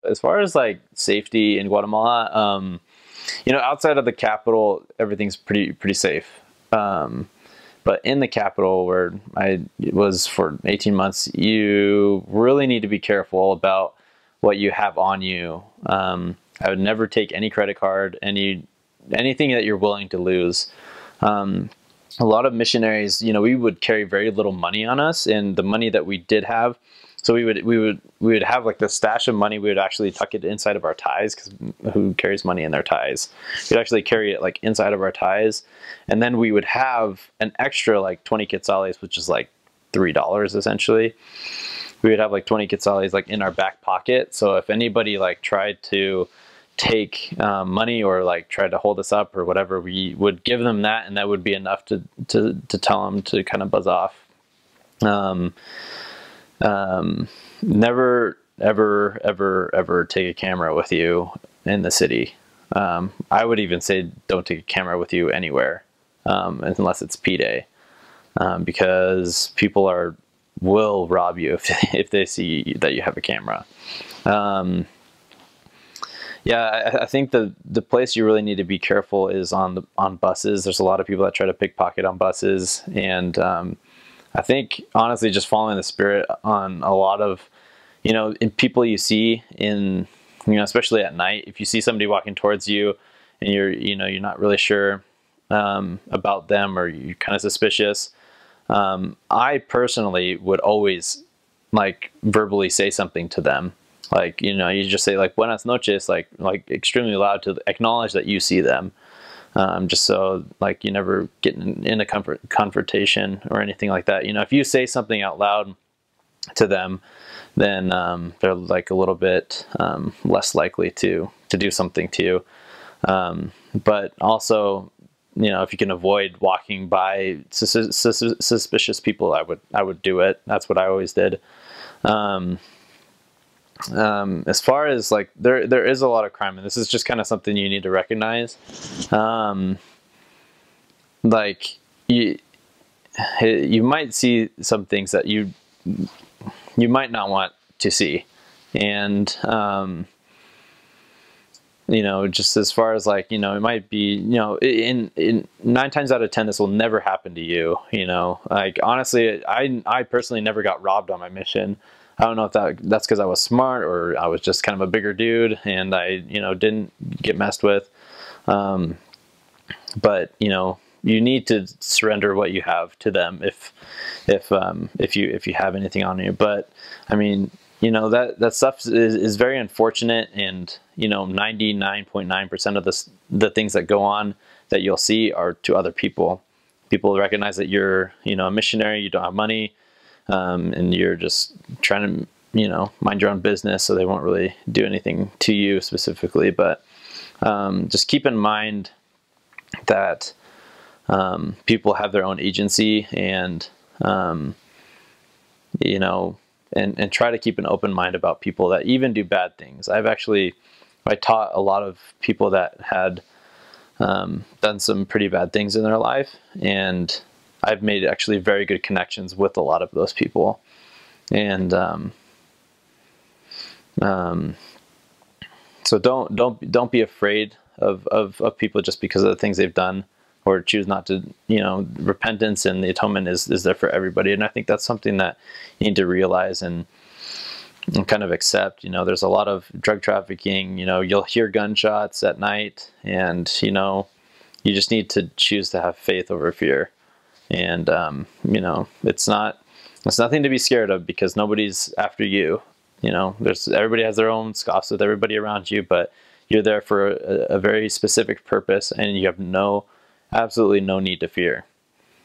As far as like safety in Guatemala, you know, outside of the capital, everything's pretty safe. But in the capital, where I was for 18 months, you really need to be careful about what you have on you. I would never take any credit card, anything that you're willing to lose. A lot of missionaries, you know, we would carry very little money on us, and the money that we did have, so we would have like the stash of money. We would actually tuck it inside of our ties, because who carries money in their ties? We'd actually carry it like inside of our ties, and then we would have an extra like 20 quetzales, which is like $3 essentially. We would have like 20 quetzales like in our back pocket. So if anybody like tried to take money or like tried to hold us up or whatever, we would give them that, and that would be enough to tell them to kind of buzz off. Never ever take a camera with you in the city. I would even say don't take a camera with you anywhere, unless it's P-Day, because people will rob you if they see that you have a camera. Yeah, I think the place you really need to be careful is on buses. There's a lot of people that try to pickpocket on buses, and I think honestly just following the spirit on a lot of, you know, in people you see in, you know, especially at night, if you see somebody walking towards you and you're not really sure about them, or you're kind of suspicious, I personally would always like verbally say something to them. Like, you know, you just say like buenas noches, like extremely loud to acknowledge that you see them. Just so like you never get in a confrontation or anything like that. You know, if you say something out loud to them, then they're like a little bit less likely to do something to you. But also, you know, if you can avoid walking by suspicious people, I would do it. That's what I always did. As far as like there is a lot of crime, and this is just kind of something you need to recognize. Like you might see some things that you might not want to see, and you know, just as far as like, you know, it might be, you know, in 9 times out of 10 this will never happen to you. You know, like honestly, I personally never got robbed on my mission. I don't know if that's because I was smart, or I was just kind of a bigger dude and I, you know, didn't get messed with. But you know, you need to surrender what you have to them if you have anything on you. But I mean, you know, that stuff is very unfortunate, and you know, 99.9% of the things that go on that you'll see are to other people. People recognize that you're, you know, a missionary, you don't have money. And you're just trying to, you know, mind your own business, so they won't really do anything to you specifically. But just keep in mind that people have their own agency, and you know, and try to keep an open mind about people that even do bad things. I taught a lot of people that had done some pretty bad things in their life, and I've made actually very good connections with a lot of those people. And so don't be afraid of people just because of the things they've done, or choose not to. You know, repentance and the atonement is there for everybody, and I think that's something that you need to realize and kind of accept. You know, there's a lot of drug trafficking. You know, you'll hear gunshots at night, and you know, you just need to choose to have faith over fear. And you know, it's nothing to be scared of, because nobody's after you. You know, everybody has their own scoffs with everybody around you, but you're there for a very specific purpose, and you have absolutely no need to fear.